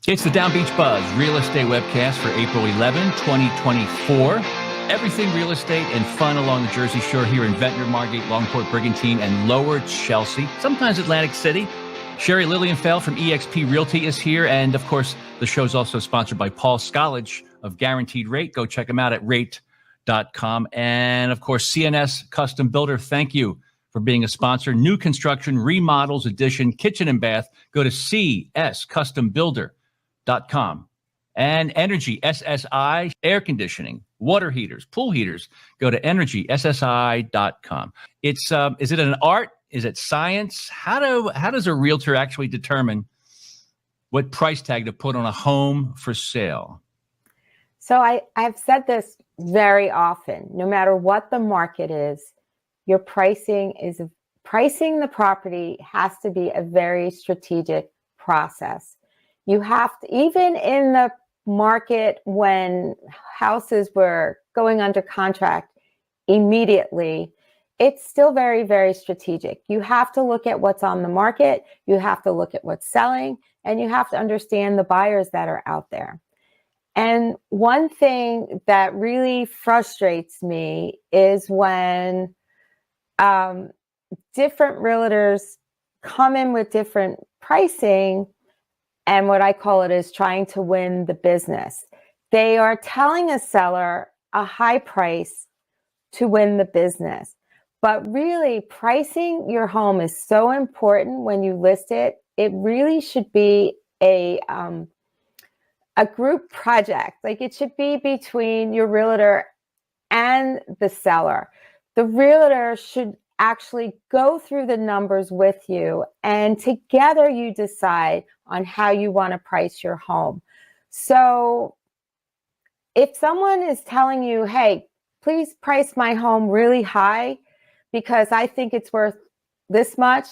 It's the Down Beach Buzz Real Estate Webcast for April 11, 2024. Everything real estate and fun along the Jersey Shore here in Ventnor, Margate, Longport, Brigantine, and Lower Chelsea, sometimes Atlantic City. Sherry Lilienfeld from eXp Realty is here. And, of course, the show is also sponsored by Paul Skolage of Guaranteed Rate. Go check him out at rate.com. And, of course, CNS Custom Builder, thank you for being a sponsor. New construction, remodels, addition, kitchen and bath. Go to cscustombuilder.com. And Energy SSI, air conditioning, water heaters, pool heaters. Go to energyssi.com. It's is it an art? Is it science? How does a realtor actually determine what price tag to put on a home for sale? So I've said this very often. No matter what the market is, your pricing the property has to be a very strategic process. You have to, even in the market when houses were going under contract immediately, it's still very, very strategic. You have to look at what's on the market, you have to look at what's selling, and you have to understand the buyers that are out there. And one thing that really frustrates me is when different realtors come in with different pricing, and what I call it is trying to win the business. They are telling a seller a high price to win the business. But really, pricing your home is so important when you list it. It really should be a group project. Like, it should be between your realtor and the seller. The realtor should actually go through the numbers with you, and together you decide on how you want to price your home. So if someone is telling you, hey, please price my home really high because I think it's worth this much,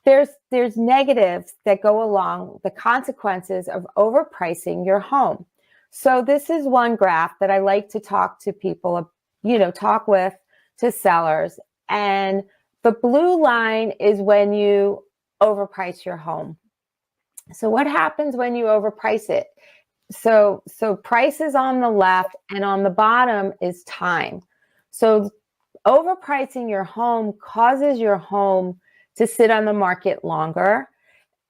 there's negatives that go along the consequences of overpricing your home. So this is one graph that I like to talk to people, to sellers. And the blue line is when you overprice your home. So what happens when you overprice it? So price is on the left, and on the bottom is time. So overpricing your home causes your home to sit on the market longer.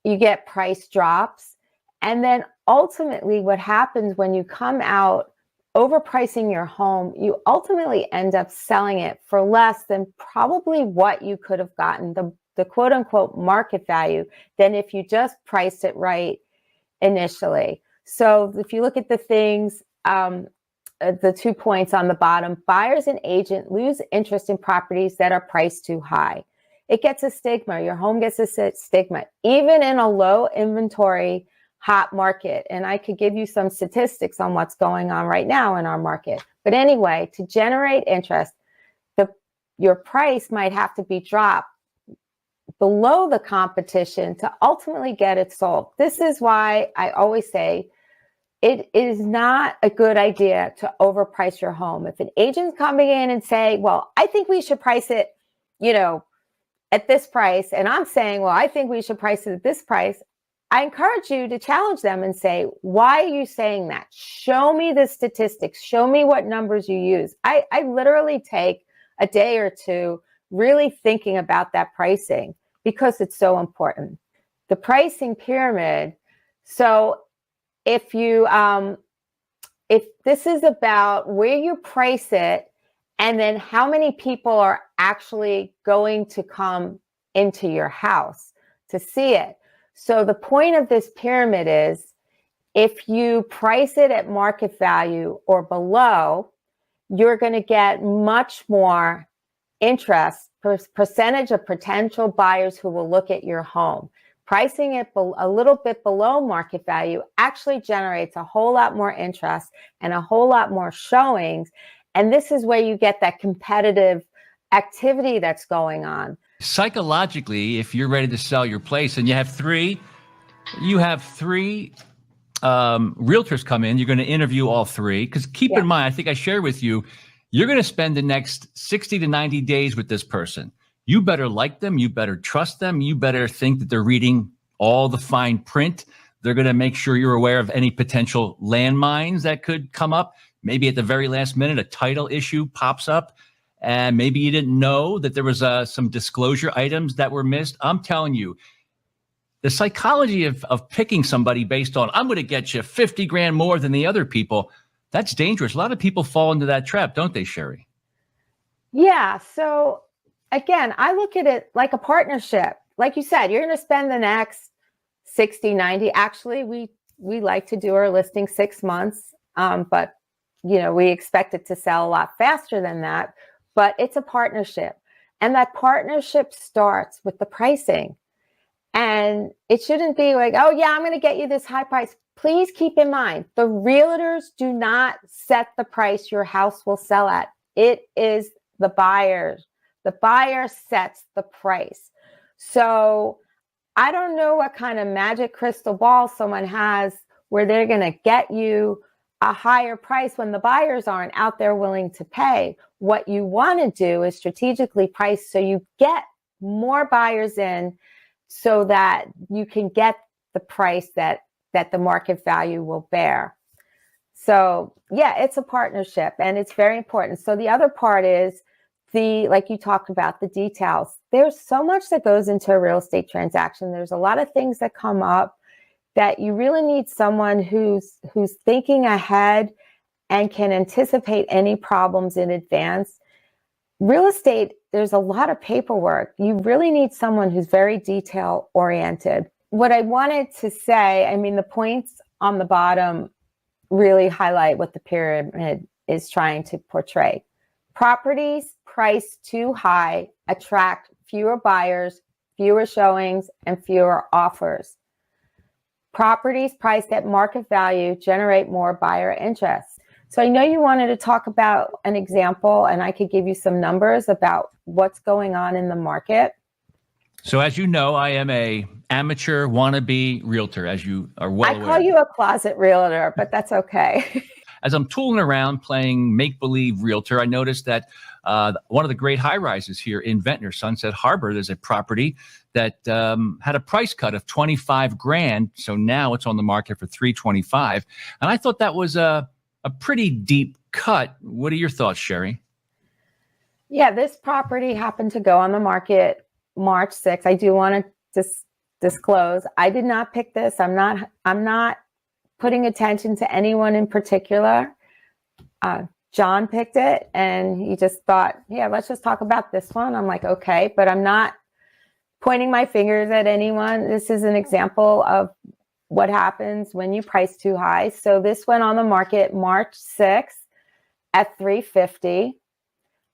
You get price drops. And then ultimately what happens when you come out overpricing your home, you ultimately end up selling it for less than probably what you could have gotten, the quote unquote market value, than if you just priced it right initially. So if you look at the things, the 2 points on the bottom, buyers and agent lose interest in properties that are priced too high. It gets a stigma. Your home gets a stigma, even in a low inventory hot market. And I could give you some statistics on what's going on right now in our market. But anyway, to generate interest, your price might have to be dropped below the competition to ultimately get it sold. This is why I always say it is not a good idea to overprice your home. If an agent's coming in and say, well, I think we should price it, at this price, and I'm saying, well, I think we should price it at this price, I encourage you to challenge them and say, why are you saying that? Show me the statistics. Show me what numbers you use. I literally take a day or two really thinking about that pricing because it's so important. The pricing pyramid. So if this is about where you price it and then how many people are actually going to come into your house to see it. So the point of this pyramid is if you price it at market value or below, you're going to get much more interest, percentage of potential buyers who will look at your home. Pricing it a little bit below market value actually generates a whole lot more interest and a whole lot more showings. And this is where you get that competitive activity that's going on. Psychologically, if you're ready to sell your place and you have three realtors come in, you're going to interview all three. Because keep in mind, I think I shared with you, you're going to spend the next 60 to 90 days with this person. You better like them. You better trust them. You better think that they're reading all the fine print. They're going to make sure you're aware of any potential landmines that could come up. Maybe at the very last minute, a title issue pops up, and maybe you didn't know that there was some disclosure items that were missed. I'm telling you, the psychology of picking somebody based on, I'm going to get you 50 grand more than the other people, that's dangerous. A lot of people fall into that trap, don't they, Sherry? Yeah. So again, I look at it like a partnership. Like you said, you're going to spend the next 60, 90. Actually, we like to do our listing 6 months, but we expect it to sell a lot faster than that. But it's a partnership, and that partnership starts with the pricing. And it shouldn't be like, oh yeah, I'm going to get you this high price. Please keep in mind, the realtors do not set the price your house will sell at. It is the buyers. The buyer sets the price. So I don't know what kind of magic crystal ball someone has where they're going to get you a higher price when the buyers aren't out there willing to pay. What you want to do is strategically price so you get more buyers in, so that you can get the price that the market value will bear. So yeah, it's a partnership, and it's very important. So the other part is like you talked about, the details. There's so much that goes into a real estate transaction. There's a lot of things that come up that you really need someone who's thinking ahead and can anticipate any problems in advance. Real estate, there's a lot of paperwork. You really need someone who's very detail oriented. What I wanted to say, I mean, the points on the bottom really highlight what the pyramid is trying to portray. Properties priced too high attract fewer buyers, fewer showings, and fewer offers. Properties priced at market value generate more buyer interest. So I know you wanted to talk about an example, and I could give you some numbers about what's going on in the market. So as you know, I am a amateur wannabe realtor, as you are well aware. I call you a closet realtor, but that's okay. As I'm tooling around playing make-believe realtor, I noticed that one of the great high-rises here in Ventnor, Sunset Harbor, there's a property that had a price cut of 25 grand. So now it's on the market for 325. And I thought that was a pretty deep cut. What are your thoughts, Sherry? Yeah, this property happened to go on the market March 6th. I do want to disclose, I did not pick this. I'm not putting attention to anyone in particular. John picked it, and he just thought, yeah, let's just talk about this one. I'm like, okay, but I'm not pointing my fingers at anyone. This is an example of what happens when you price too high. So this went on the market March 6th at 350.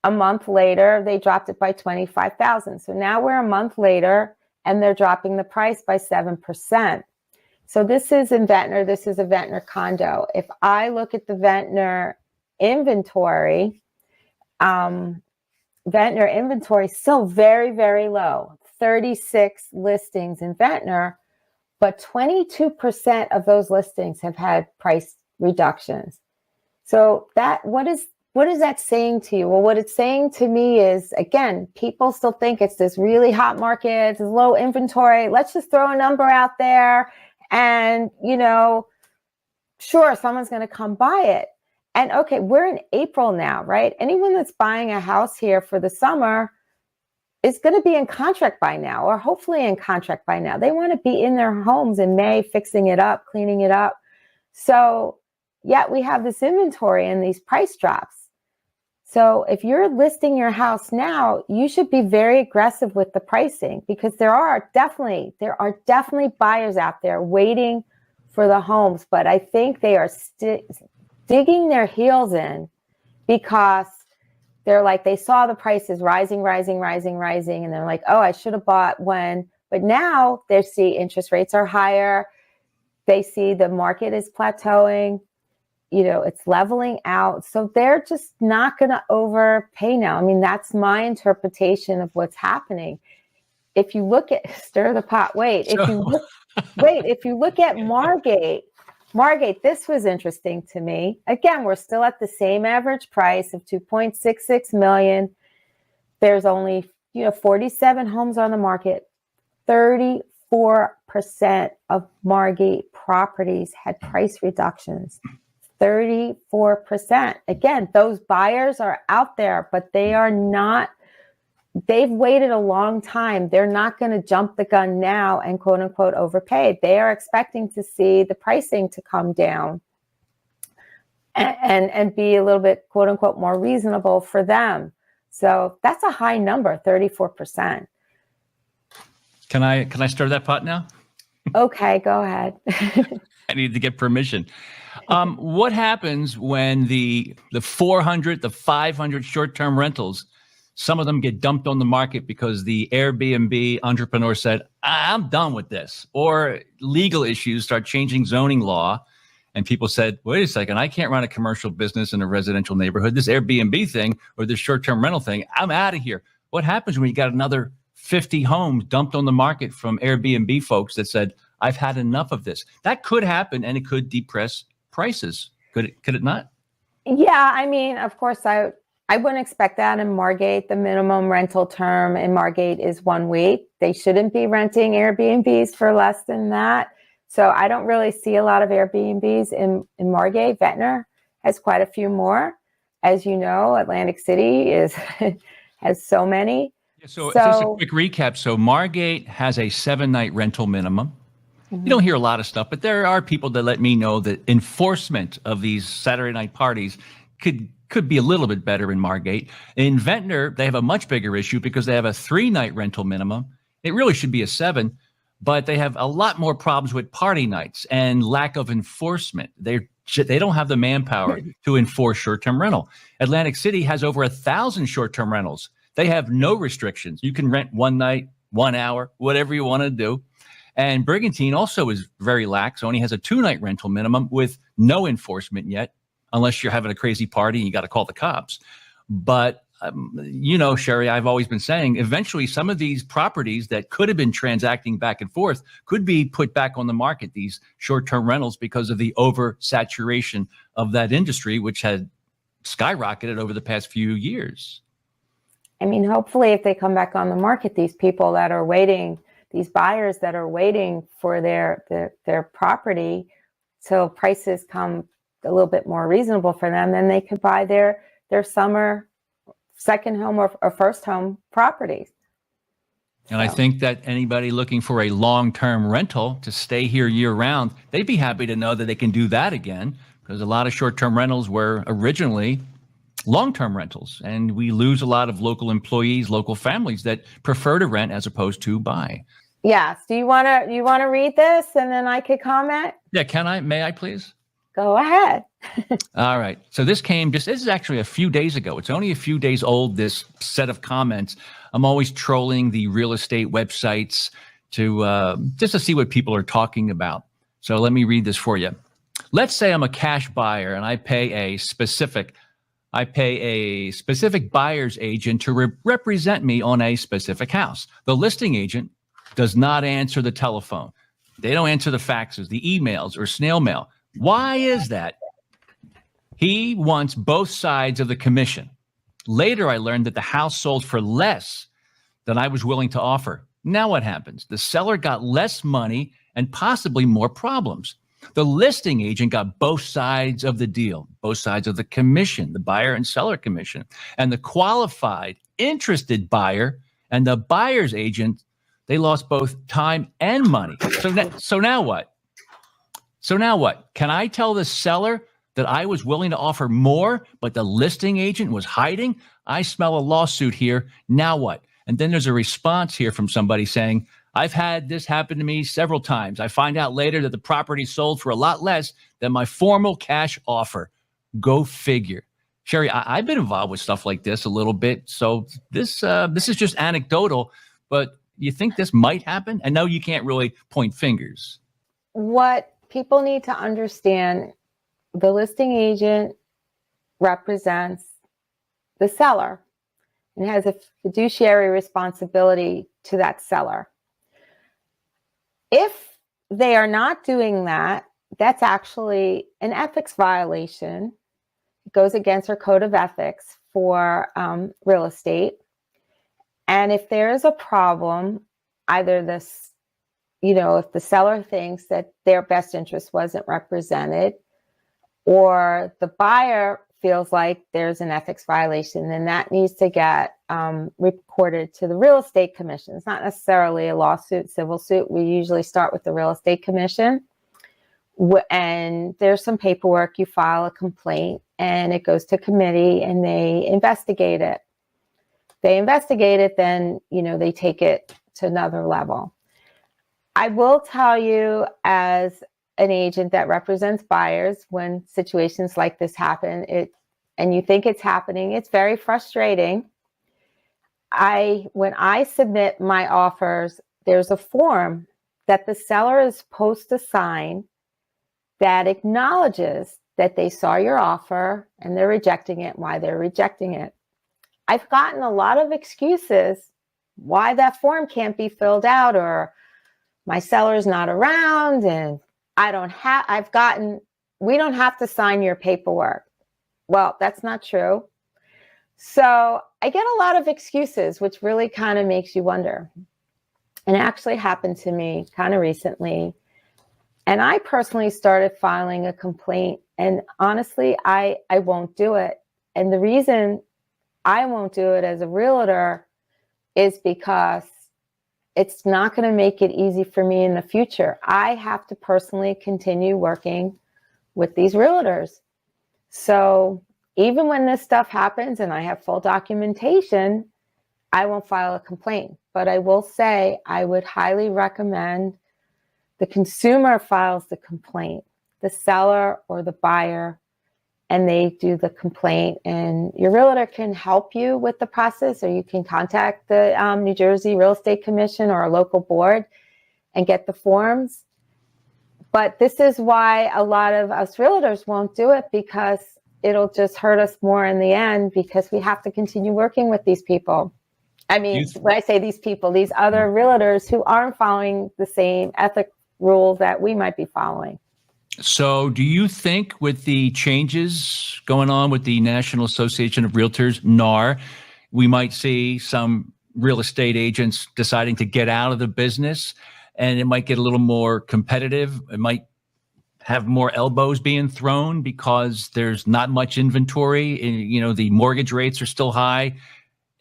A month later, they dropped it by 25,000. So now we're a month later, and they're dropping the price by 7%. So this is in Ventnor. This is a Ventnor condo. If I look at the Ventnor inventory, Ventnor inventory is still very, very low. 36 listings in Ventnor, but 22% of those listings have had price reductions. So what is that saying to you? Well, what it's saying to me is, again, people still think it's this really hot market, it's low inventory. Let's just throw a number out there, and sure, someone's going to come buy it. And okay, we're in April now, right? Anyone that's buying a house here for the summer is going to be in contract by now, or hopefully in contract by now. They want to be in their homes in May, fixing it up, cleaning it up. So yet we have this inventory and these price drops. So if you're listing your house now, you should be very aggressive with the pricing, because there are definitely buyers out there waiting for the homes. But I think they are digging their heels in, because they're like, they saw the prices rising, and they're like, oh, I should have bought when. But now they see interest rates are higher. They see the market is plateauing. It's leveling out. So they're just not going to overpay now. I mean, that's my interpretation of what's happening. If you look at stir the pot, if you look at Margate, this was interesting to me. Again, we're still at the same average price of $2.66 million. There's only 47 homes on the market. 34 34% of Margate properties had price reductions. 34%. Again, those buyers are out there, but they are not, they've waited a long time. They're not going to jump the gun now and quote unquote overpay. They are expecting to see the pricing to come down and be a little bit quote unquote more reasonable for them. So that's a high number, 34%. Can I stir that pot now? Okay, go ahead. I need to get permission. What happens when the 400, the 500 short-term rentals, some of them get dumped on the market because the Airbnb entrepreneur said, I'm done with this, or legal issues start changing zoning law, and people said, wait a second, I can't run a commercial business in a residential neighborhood. This Airbnb thing or this short-term rental thing, I'm out of here. What happens when you got another 50 homes dumped on the market from Airbnb folks that said, I've had enough of this? That could happen, and it could depress prices. Could it not? Yeah, I mean, of course, I wouldn't expect that in Margate. The minimum rental term in Margate is 1 week. They shouldn't be renting Airbnbs for less than that. So I don't really see a lot of Airbnbs in Margate. Ventnor has quite a few more. As you know, Atlantic City has so many. So just a quick recap. So Margate has a 7-night rental minimum. You don't hear a lot of stuff, but there are people that let me know that enforcement of these Saturday night parties could be a little bit better in Margate. In Ventnor, they have a much bigger issue because they have a 3-night rental minimum. It really should be a 7, but they have a lot more problems with party nights and lack of enforcement. They don't have the manpower to enforce short-term rental. Atlantic City has over 1,000 short-term rentals. They have no restrictions. You can rent 1 night, 1 hour, whatever you want to do. And Brigantine also is very lax, only has a 2-night rental minimum with no enforcement yet, unless you're having a crazy party and you got to call the cops. But, Sherry, I've always been saying, eventually some of these properties that could have been transacting back and forth could be put back on the market, these short-term rentals, because of the oversaturation of that industry, which had skyrocketed over the past few years. I mean, hopefully if they come back on the market, these people that are waiting, these buyers that are waiting for their property till prices come a little bit more reasonable for them, then they could buy their summer second home or first home properties. And I think that anybody looking for a long-term rental to stay here year-round, they'd be happy to know that they can do that again, because a lot of short-term rentals were originally long-term rentals, and we lose a lot of local employees, local families that prefer to rent as opposed to buy. Yes. Do you want to read this and then I could comment? Yeah. May I please? Go ahead. All right. So this is actually a few days ago. It's only a few days old, this set of comments. I'm always trolling the real estate websites just to see what people are talking about. So let me read this for you. Let's say I'm a cash buyer and I pay a specific buyer's agent to represent me on a specific house. The listing agent does not answer the telephone. They don't answer the faxes, the emails, or snail mail. Why is that? He wants both sides of the commission. Later, I learned that the house sold for less than I was willing to offer. Now what happens? The seller got less money and possibly more problems. The listing agent got both sides of the deal, both sides of the commission, the buyer and seller commission, and the qualified, interested buyer and the buyer's agent, they lost both time and money. So now what? Can I tell the seller that I was willing to offer more, but the listing agent was hiding? I smell a lawsuit here. Now what? And then there's a response here from somebody saying, I've had this happen to me several times. I find out later that the property sold for a lot less than my formal cash offer. Go figure. Sherry, I've been involved with stuff like this a little bit. So this is just anecdotal, but you think this might happen? I know you can't really point fingers. What people need to understand, the listing agent represents the seller and has a fiduciary responsibility to that seller. If they are not doing that, that's actually an ethics violation. It goes against our code of ethics for real estate. And if there is a problem, either if the seller thinks that their best interest wasn't represented, or the buyer feels like there's an ethics violation, then that needs to get reported to the real estate commission. It's not necessarily a lawsuit, civil suit. We usually start with the real estate commission. And there's some paperwork. You file a complaint and it goes to committee and they investigate it. They investigate it, then, they take it to another level. I will tell you, as an agent that represents buyers, when situations like this happen, and you think it's happening, it's very frustrating. When I submit my offers, there's a form that the seller is supposed to sign that acknowledges that they saw your offer and they're rejecting it, why they're rejecting it. I've gotten a lot of excuses why that form can't be filled out, or my seller's not around and we don't have to sign your paperwork. Well, that's not true. So I get a lot of excuses, which really kind of makes you wonder. And it actually happened to me kind of recently. And I personally started filing a complaint. And honestly, I won't do it. And the reason I won't do it as a realtor is because it's not going to make it easy for me in the future. I have to personally continue working with these realtors. So even when this stuff happens and I have full documentation, I won't file a complaint. But I will say I would highly recommend the consumer files the complaint, the seller or the buyer, and they do the complaint. And your realtor can help you with the process, or you can contact the New Jersey Real Estate Commission or a local board and get the forms. But this is why a lot of us realtors won't do it, because it'll just hurt us more in the end, because we have to continue working with these people. I mean, when I say these people, these other realtors who aren't following the same ethic rules that we might be following. So do you think with the changes going on with the National Association of Realtors, NAR, we might see some real estate agents deciding to get out of the business, and it might get a little more competitive? It might have more elbows being thrown because there's not much inventory, and, the mortgage rates are still high.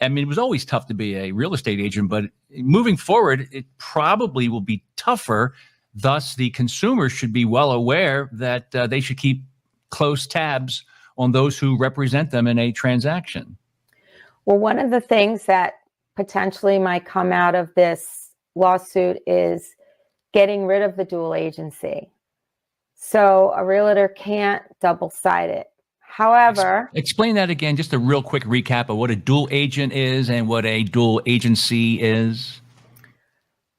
I mean, it was always tough to be a real estate agent, but moving forward, it probably will be tougher. Thus, the consumer should be well aware that they should keep close tabs on those who represent them in a transaction. Well, one of the things that potentially might come out of this lawsuit is getting rid of the dual agency. So a realtor can't double-side it. However, explain that again, just a real quick recap of what a dual agent is and what a dual agency is.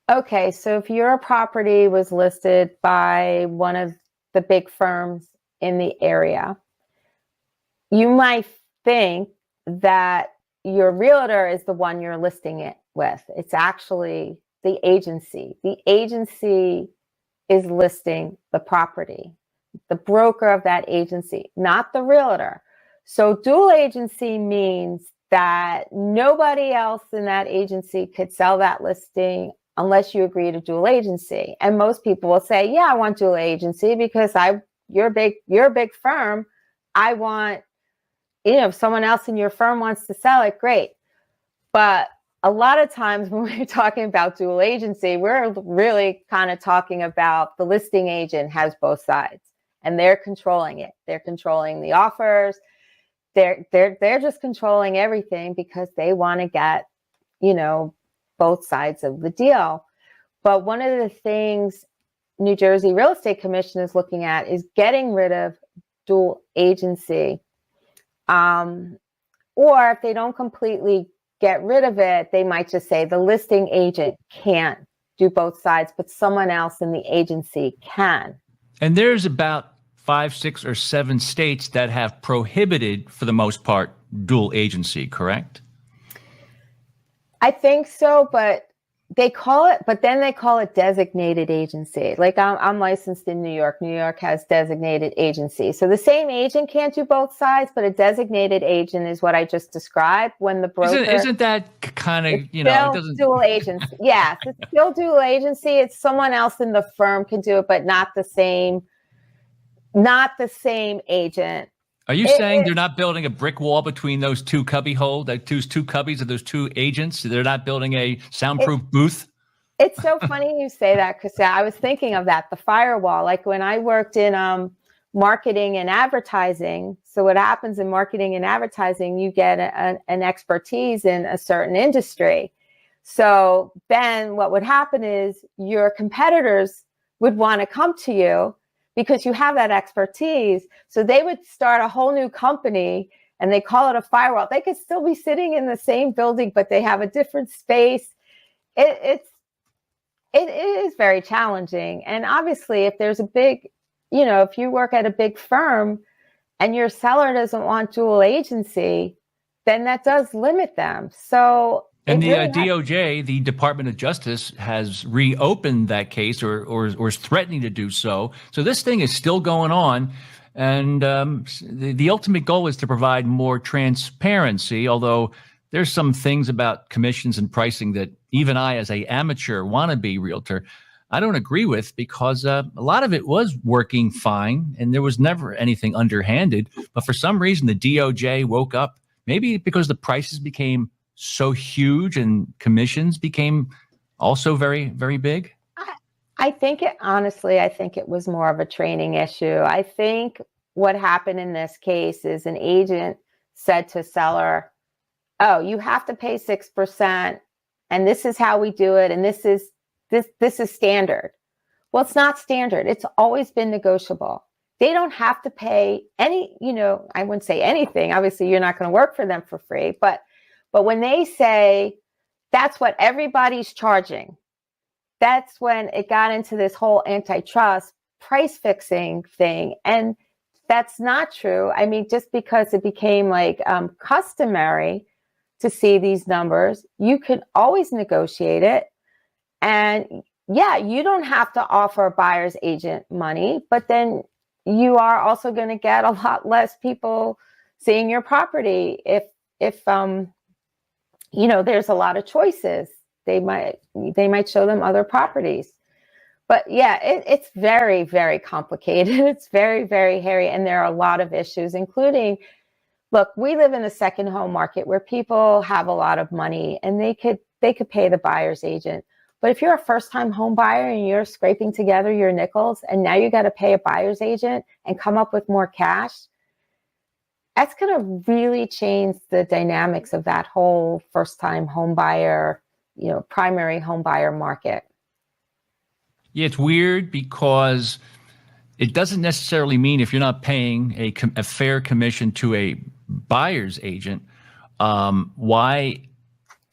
Okay, so if your property was listed by one of the big firms in the area, you might think that your realtor is the one you're listing it with. It's actually the agency. The agency is listing the property, the broker of that agency, not the realtor. So dual agency means that nobody else in that agency could sell that listing unless you agree to dual agency. And most people will say, yeah, I want dual agency because you're a big firm. I want, if someone else in your firm wants to sell it, great. But a lot of times when we're talking about dual agency, we're really kind of talking about the listing agent has both sides and they're controlling it. They're controlling the offers. They're just controlling everything because they want to get, both sides of the deal. But one of the things New Jersey Real Estate Commission is looking at is getting rid of dual agency. Or if they don't completely get rid of it, they might just say the listing agent can't do both sides, but someone else in the agency can. And there's about 5, 6, or 7 states that have prohibited, for the most part, dual agency, correct? I think so, but They call it, but then they call it designated agency. Like I'm licensed in New York. New York has designated agency. So the same agent can't do both sides, but a designated agent is what I just described. When the broker Isn't that kind of, it's you know, it still doesn't. dual agency. Yes, it's still dual agency. It's someone else in the firm can do it, but not the same agent. Are you saying they're not building a brick wall between those two two cubbies of those two agents? They're not building a soundproof booth? It's so funny you say that, because I was thinking of that, the firewall. Like when I worked in marketing and advertising. So what happens in marketing and advertising, you get an expertise in a certain industry. So then what would happen is your competitors would want to come to you because you have that expertise. So they would start a whole new company and they call it a firewall. They could still be sitting in the same building, but they have a different space. It is very challenging. And obviously, if there's a big, if you work at a big firm and your seller doesn't want dual agency, then that does limit them. So and the DOJ, the Department of Justice, has reopened that case or is threatening to do so. So this thing is still going on. And the ultimate goal is to provide more transparency, although there's some things about commissions and pricing that even I, as an amateur wannabe realtor, I don't agree with, because a lot of it was working fine and there was never anything underhanded. But for some reason, the DOJ woke up, maybe because the prices became so huge and commissions became also very, very big. I think it was more of a training issue. I think what happened in this case is an agent said to seller, oh, you have to pay 6%, and this is how we do it, and this is standard. Well, it's not standard. It's always been negotiable. They don't have to pay any, I wouldn't say anything. Obviously, you're not going to work for them for free, but when they say that's what everybody's charging, that's when it got into this whole antitrust price fixing thing. And that's not true. I mean, just because it became like customary to see these numbers, you can always negotiate it. And yeah, you don't have to offer a buyer's agent money, but then you are also going to get a lot less people seeing your property. If there's a lot of choices, they might show them other properties. But yeah, it's very, very complicated. It's very, very hairy. And there are a lot of issues, including, look, we live in a second home market where people have a lot of money and they could pay the buyer's agent. But if you're a first-time home buyer and you're scraping together your nickels and now you got to pay a buyer's agent and come up with more cash, that's going to really change the dynamics of that whole first-time home buyer, primary home buyer market. Yeah, it's weird because it doesn't necessarily mean if you're not paying a fair commission to a buyer's agent, why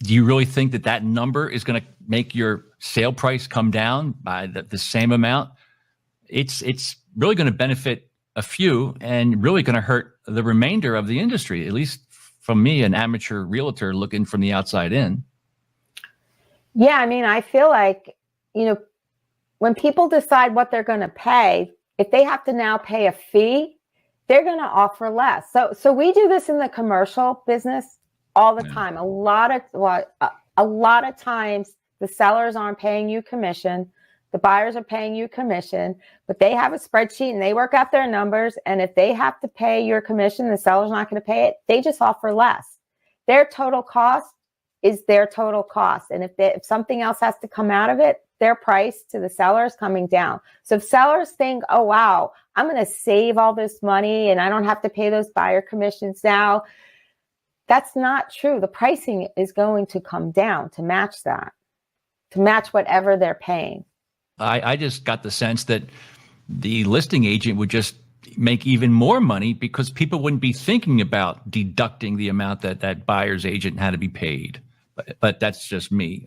do you really think that number is going to make your sale price come down by the same amount? It's really going to benefit a few and really going to hurt the remainder of the industry, at least from me, an amateur realtor looking from the outside in. Yeah, I mean, I feel like, when people decide what they're going to pay, if they have to now pay a fee, they're going to offer less. So we do this in the commercial business all the time. A lot of times the sellers aren't paying you commission. The buyers are paying you commission, but they have a spreadsheet and they work out their numbers. And if they have to pay your commission, the seller's not going to pay it. They just offer less. Their total cost is their total cost. And if something else has to come out of it, their price to the seller is coming down. So if sellers think, oh, wow, I'm going to save all this money and I don't have to pay those buyer commissions now, that's not true. The pricing is going to come down to match that, to match whatever they're paying. I just got the sense that the listing agent would just make even more money because people wouldn't be thinking about deducting the amount that buyer's agent had to be paid. But that's just me.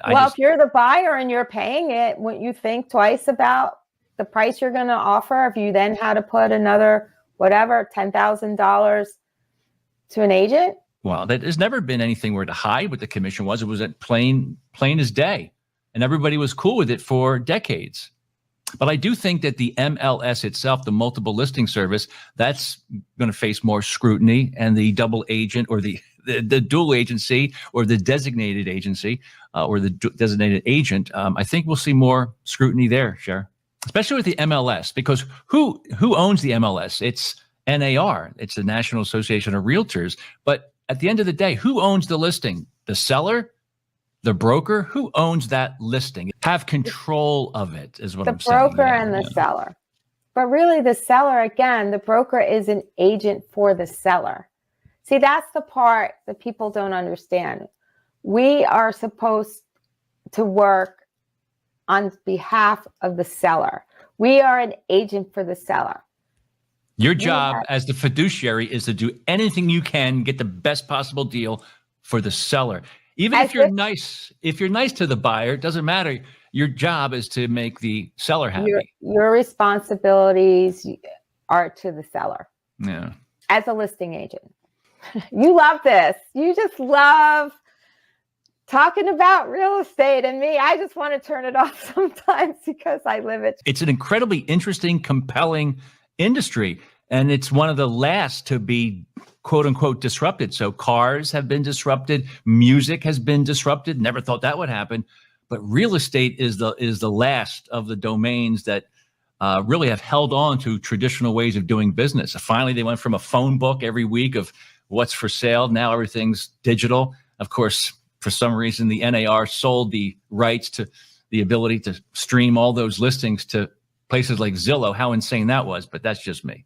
If you're the buyer and you're paying it, wouldn't you think twice about the price you're going to offer if you then had to put another, whatever, $10,000 to an agent? Well, that has never been anything where to hide what the commission was. It was at plain as day, and everybody was cool with it for decades. But I do think that the MLS itself, the multiple listing service, that's going to face more scrutiny, and the double agent or the dual agency or the designated agency or the designated agent, I think we'll see more scrutiny there, Cher, especially with the MLS, because who owns the MLS? It's NAR. It's the National Association of Realtors. But at the end of the day, who owns the listing? The seller? The broker? Who owns that listing? Have control of it is what I'm saying. The broker and the seller. But really the seller, again, the broker is an agent for the seller. See, that's the part that people don't understand. We are supposed to work on behalf of the seller. We are an agent for the seller. Your job as the fiduciary is to do anything you can, get the best possible deal for the seller. Even if you're nice to the buyer, it doesn't matter. Your job is to make the seller happy. Your responsibilities are to the seller. Yeah. As a listing agent. You love this. You just love talking about real estate, and me, I just want to turn it off sometimes because I live it. It's an incredibly interesting, compelling industry, and it's one of the last to be quote unquote disrupted. So cars have been disrupted, music has been disrupted. Never thought that would happen, but real estate is the last of the domains that really have held on to traditional ways of doing business. Finally, they went from a phone book every week of what's for sale. Now everything's digital. Of course, for some reason, the NAR sold the rights to the ability to stream all those listings to places like Zillow. How insane that was, but that's just me.